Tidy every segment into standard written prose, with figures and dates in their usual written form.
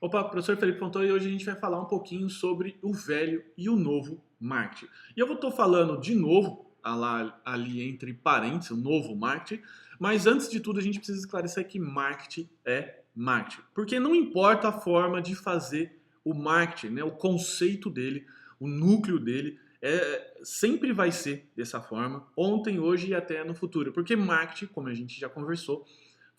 Opa, professor Felipe Fontoura, e hoje a gente vai falar um pouquinho sobre o velho e o novo marketing. E eu estou falando de novo, ali entre parênteses, o novo marketing, mas antes de tudo a gente precisa esclarecer que marketing é marketing. Porque não importa a forma de fazer o marketing, né, o conceito dele, o núcleo dele, sempre vai ser dessa forma, ontem, hoje e até no futuro. Porque marketing, como a gente já conversou,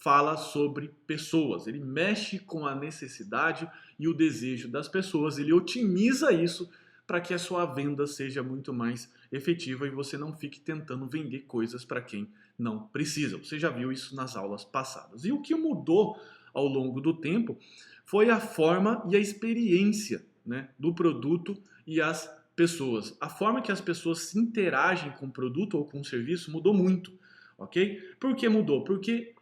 fala sobre pessoas, ele mexe com a necessidade e o desejo das pessoas, ele otimiza isso para que a sua venda seja muito mais efetiva e você não fique tentando vender coisas para quem não precisa. Você já viu isso nas aulas passadas. E o que mudou ao longo do tempo foi a forma e a experiência, né, do produto e as pessoas. A forma que as pessoas se interagem com o produto ou com o serviço mudou muito, ok? Por que mudou? Porque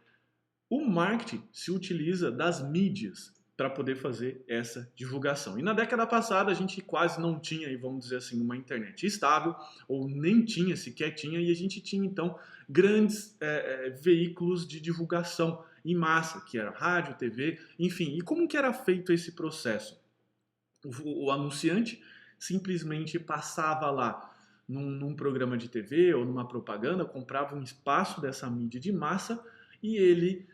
o marketing se utiliza das mídias para poder fazer essa divulgação. E na década passada a gente quase não tinha, vamos dizer assim, uma internet estável, ou nem tinha, sequer tinha, e a gente tinha então grandes veículos de divulgação em massa, que era rádio, TV, enfim. E como que era feito esse processo? O anunciante simplesmente passava lá num programa de TV ou numa propaganda, comprava um espaço dessa mídia de massa e ele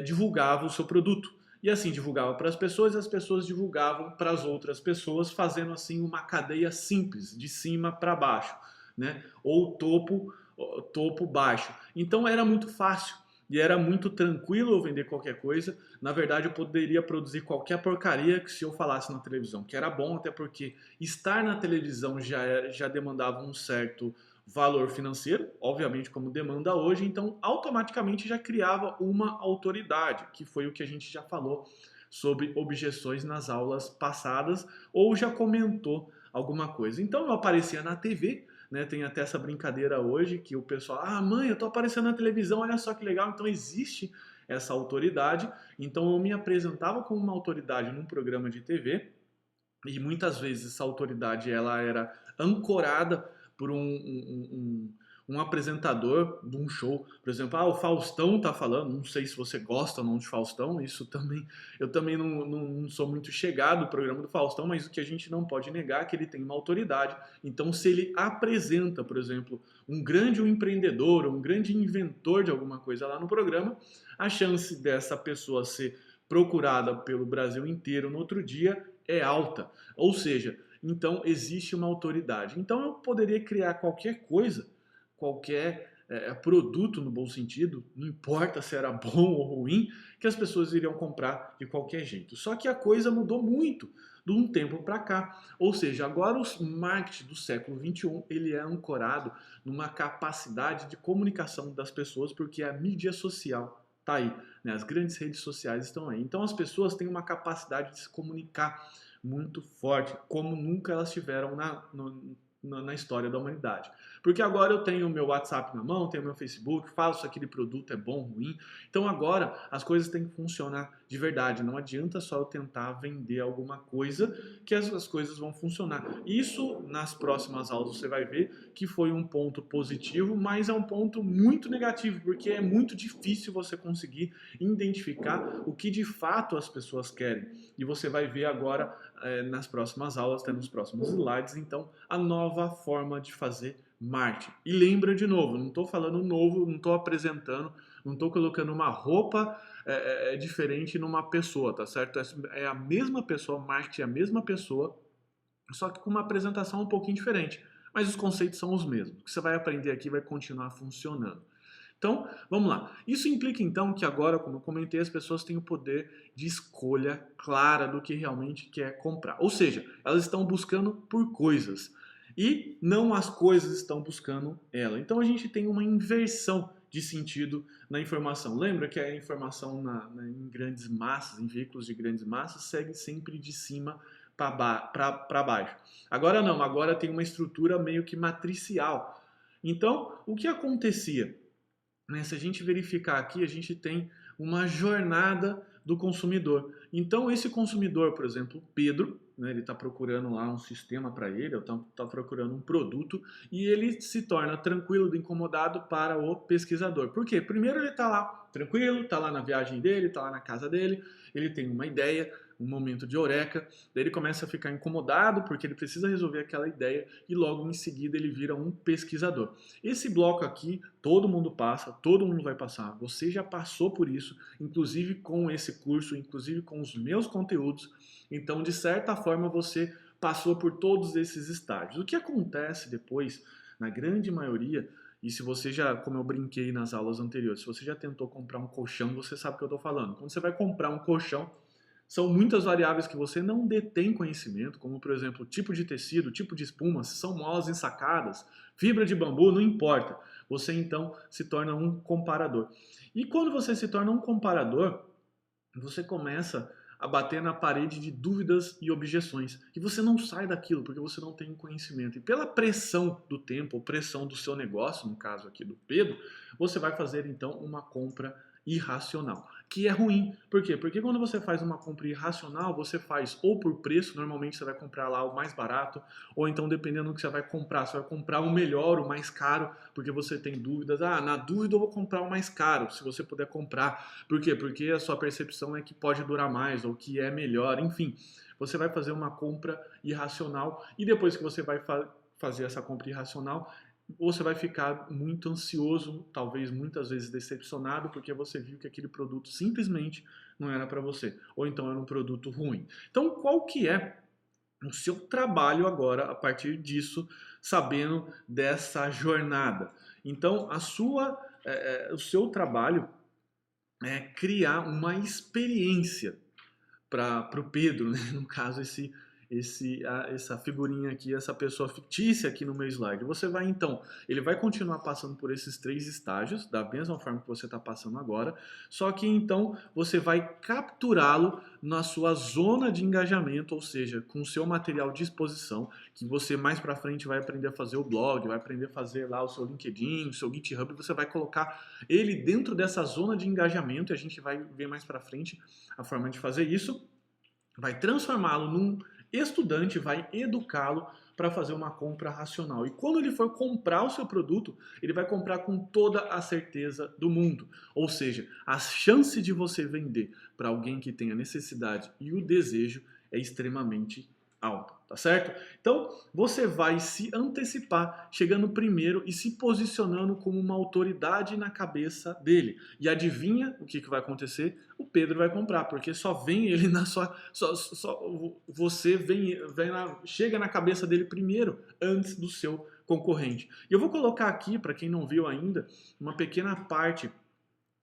divulgava o seu produto. E assim divulgava para as pessoas divulgavam para as outras pessoas, fazendo assim uma cadeia simples, de cima para baixo, né? Ou topo baixo. Então era muito fácil e era muito tranquilo eu vender qualquer coisa. Na verdade, eu poderia produzir qualquer porcaria que se eu falasse na televisão, que era bom, até porque estar na televisão já demandava um certo valor financeiro, obviamente como demanda hoje, então automaticamente já criava uma autoridade, que foi o que a gente já falou sobre objeções nas aulas passadas, ou já comentou alguma coisa. Então eu aparecia na TV, né? Tem até essa brincadeira hoje que o pessoal, mãe, eu tô aparecendo na televisão, olha só que legal. Então existe essa autoridade. Então eu me apresentava como uma autoridade num programa de TV e muitas vezes essa autoridade ela era ancorada por um apresentador de um show, por exemplo, o Faustão tá falando, não sei se você gosta ou não de Faustão, isso também, eu também não sou muito chegado no programa do Faustão, mas o que a gente não pode negar é que ele tem uma autoridade, então se ele apresenta, por exemplo, um empreendedor, um grande inventor de alguma coisa lá no programa, a chance dessa pessoa ser procurada pelo Brasil inteiro no outro dia é alta. Ou seja, então existe uma autoridade. Então eu poderia criar qualquer coisa, qualquer produto no bom sentido, não importa se era bom ou ruim, que as pessoas iriam comprar de qualquer jeito. Só que a coisa mudou muito de um tempo para cá. Ou seja, agora o marketing do século XXI ele é ancorado numa capacidade de comunicação das pessoas, porque a mídia social está aí, né? As grandes redes sociais estão aí. Então as pessoas têm uma capacidade de se comunicar muito forte, como nunca elas tiveram na história da humanidade. Porque agora eu tenho o meu WhatsApp na mão, tenho o meu Facebook, falo se aquele produto é bom ou ruim. Então agora as coisas têm que funcionar de verdade. Não adianta só eu tentar vender alguma coisa que as coisas vão funcionar. Isso nas próximas aulas você vai ver que foi um ponto positivo, mas é um ponto muito negativo, porque é muito difícil você conseguir identificar o que de fato as pessoas querem. E você vai ver agora nas próximas aulas, até nos próximos slides, então, a nova forma de fazer marketing. E lembra de novo, não estou falando novo, não estou apresentando, não estou colocando uma roupa diferente numa pessoa, tá certo? É a mesma pessoa, marketing é a mesma pessoa, só que com uma apresentação um pouquinho diferente. Mas os conceitos são os mesmos. O que você vai aprender aqui vai continuar funcionando. Então, vamos lá. Isso implica então que agora, como eu comentei, as pessoas têm o poder de escolha clara do que realmente quer comprar. Ou seja, elas estão buscando por coisas e não as coisas estão buscando ela. Então a gente tem uma inversão de sentido na informação. Lembra que a informação em grandes massas, em veículos de grandes massas, segue sempre de cima para baixo. Agora não, agora tem uma estrutura meio que matricial. Então, o que acontecia? Né? Se a gente verificar aqui, a gente tem uma jornada do consumidor. Então, esse consumidor, por exemplo, Pedro, né, ele está procurando lá um sistema para ele, ou está procurando um produto, e ele se torna tranquilo, incomodado para o pesquisador. Por quê? Primeiro ele está lá tranquilo, está lá na viagem dele, está lá na casa dele, ele tem uma ideia, um momento de eureka, daí ele começa a ficar incomodado porque ele precisa resolver aquela ideia e logo em seguida ele vira um pesquisador. Esse bloco aqui, todo mundo passa, todo mundo vai passar, você já passou por isso, inclusive com esse curso, inclusive com os meus conteúdos, então de certa forma você passou por todos esses estágios. O que acontece depois, na grande maioria, e se você já, como eu brinquei nas aulas anteriores, se você já tentou comprar um colchão, você sabe o que eu estou falando. Quando você vai comprar um colchão, são muitas variáveis que você não detém conhecimento, como por exemplo, tipo de tecido, tipo de espuma, se são molas ensacadas, fibra de bambu, não importa. Você então se torna um comparador. E quando você se torna um comparador, você começa a bater na parede de dúvidas e objeções. E você não sai daquilo porque você não tem conhecimento. E pela pressão do tempo, ou pressão do seu negócio, no caso aqui do Pedro, você vai fazer então uma compra irracional, que é ruim. Por quê? Porque quando você faz uma compra irracional, você faz ou por preço, normalmente você vai comprar lá o mais barato, ou então dependendo do que você vai comprar o melhor, o mais caro, porque você tem dúvidas. Ah, na dúvida eu vou comprar o mais caro, se você puder comprar. Por quê? Porque a sua percepção é que pode durar mais, ou que é melhor, enfim. Você vai fazer uma compra irracional e depois que você vai fazer essa compra irracional, você vai ficar muito ansioso, talvez muitas vezes decepcionado, porque você viu que aquele produto simplesmente não era para você, ou então era um produto ruim. Então, qual que é o seu trabalho agora a partir disso, sabendo dessa jornada? Então, o seu trabalho é criar uma experiência para o Pedro, né? No caso, essa figurinha aqui, essa pessoa fictícia aqui no meu slide. Você vai então, ele vai continuar passando por esses 3 estágios, da mesma forma que você está passando agora, só que então você vai capturá-lo na sua zona de engajamento, ou seja, com o seu material de exposição, que você mais para frente vai aprender a fazer o blog, vai aprender a fazer lá o seu LinkedIn, o seu GitHub, você vai colocar ele dentro dessa zona de engajamento, e a gente vai ver mais para frente a forma de fazer isso, vai transformá-lo num estudante, vai educá-lo para fazer uma compra racional. E quando ele for comprar o seu produto, ele vai comprar com toda a certeza do mundo. Ou seja, a chance de você vender para alguém que tem a necessidade e o desejo é extremamente alta, tá certo? Então, você vai se antecipar, chegando primeiro e se posicionando como uma autoridade na cabeça dele. E adivinha o que vai acontecer? O Pedro vai comprar, porque só vem ele na sua... você chega na cabeça dele primeiro, antes do seu concorrente. E eu vou colocar aqui, para quem não viu ainda, uma pequena parte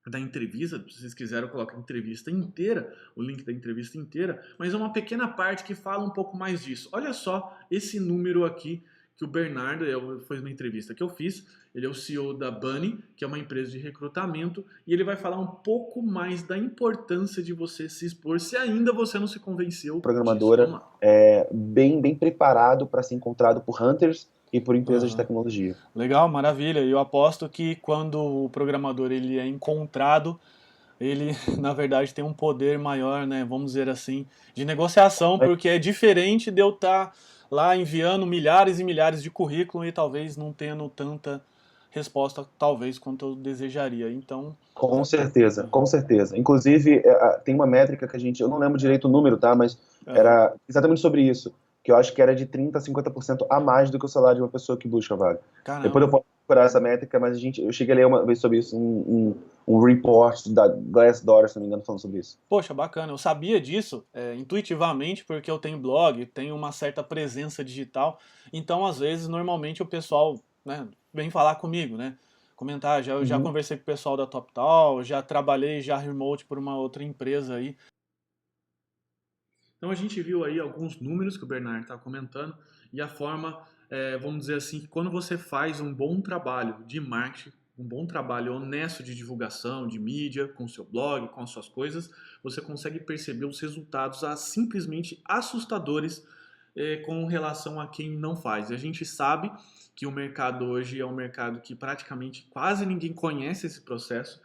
da entrevista, se vocês quiserem eu coloco a entrevista inteira, o link da entrevista inteira, mas é uma pequena parte que fala um pouco mais disso. Olha só esse número aqui que o Bernardo, foi uma entrevista que eu fiz, ele é o CEO da Bunny, que é uma empresa de recrutamento, e ele vai falar um pouco mais da importância de você se expor, se ainda você não se convenceu disso. Vamos Programadora lá. bem preparado para ser encontrado por hunters e por empresas de tecnologia. Legal, maravilha. Eu aposto que quando o programador ele é encontrado, ele na verdade tem um poder maior, né, vamos dizer assim, de negociação, porque é diferente de eu estar lá enviando milhares e milhares de currículos e talvez não tendo tanta resposta, talvez, quanto eu desejaria. Então, Com certeza, com certeza. Inclusive, tem uma métrica que eu não lembro direito o número, tá? Mas era exatamente sobre isso, que eu acho que era de 30% a 50% a mais do que o salário de uma pessoa que busca vaga. caramba. Depois eu posso procurar essa métrica, mas eu cheguei a ler uma vez sobre isso, um report da Glassdoor, se não me engano, falando sobre isso. Poxa, bacana. Eu sabia disso intuitivamente porque eu tenho blog, tenho uma certa presença digital. Então, às vezes, normalmente o pessoal, né, vem falar comigo, né? Comentar. Eu já conversei com o pessoal da TopTal, já trabalhei já remote por uma outra empresa aí. Então a gente viu aí alguns números que o Bernardo está comentando e a forma, vamos dizer assim, que quando você faz um bom trabalho de marketing, um bom trabalho honesto de divulgação, de mídia, com o seu blog, com as suas coisas, você consegue perceber os resultados simplesmente assustadores com relação a quem não faz. E a gente sabe que o mercado hoje é um mercado que praticamente quase ninguém conhece esse processo.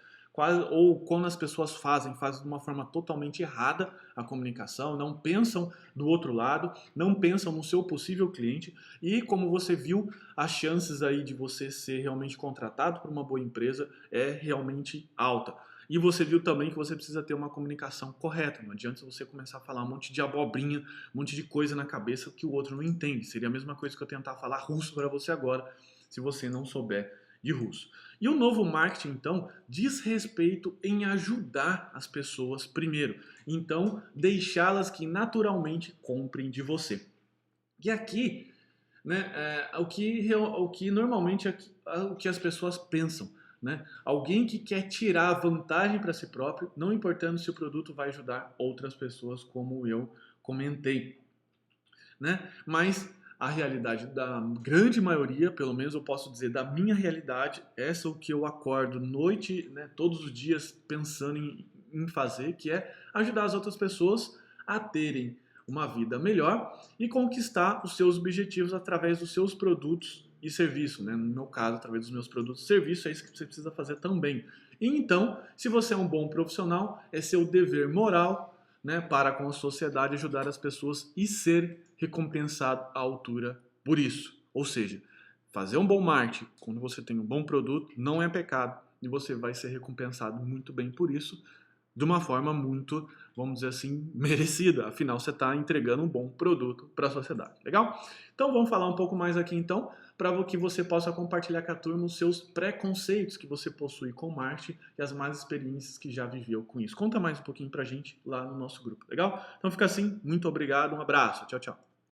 ou quando as pessoas fazem de uma forma totalmente errada a comunicação, não pensam do outro lado, não pensam no seu possível cliente e, como você viu, as chances aí de você ser realmente contratado por uma boa empresa é realmente alta. E você viu também que você precisa ter uma comunicação correta. Não adianta você começar a falar um monte de abobrinha, um monte de coisa na cabeça que o outro não entende. Seria a mesma coisa que eu tentar falar russo para você agora, se você não souber de russo. E o novo marketing, então, diz respeito em ajudar as pessoas primeiro. Então, deixá-las que naturalmente comprem de você. E aqui, né, o que normalmente o que as pessoas pensam. Né? Alguém que quer tirar vantagem para si próprio, não importando se o produto vai ajudar outras pessoas, como eu comentei. Né? Mas a realidade da grande maioria, pelo menos eu posso dizer da minha realidade, essa é o que eu acordo noite, né, todos os dias pensando em fazer, que é ajudar as outras pessoas a terem uma vida melhor e conquistar os seus objetivos através dos seus produtos e serviços, né? No meu caso, através dos meus produtos e serviços, é isso que você precisa fazer também. E então, se você é um bom profissional, é seu dever moral, né, para com a sociedade ajudar as pessoas e ser recompensado à altura por isso. Ou seja, fazer um bom marketing quando você tem um bom produto não é pecado e você vai ser recompensado muito bem por isso, de uma forma muito, vamos dizer assim, merecida. Afinal, você está entregando um bom produto para a sociedade. Legal? Então, vamos falar um pouco mais aqui, então, para que você possa compartilhar com a turma os seus preconceitos que você possui com marketing e as más experiências que já viveu com isso. Conta mais um pouquinho para a gente lá no nosso grupo. Legal? Então, fica assim. Muito obrigado. Um abraço. Tchau, tchau.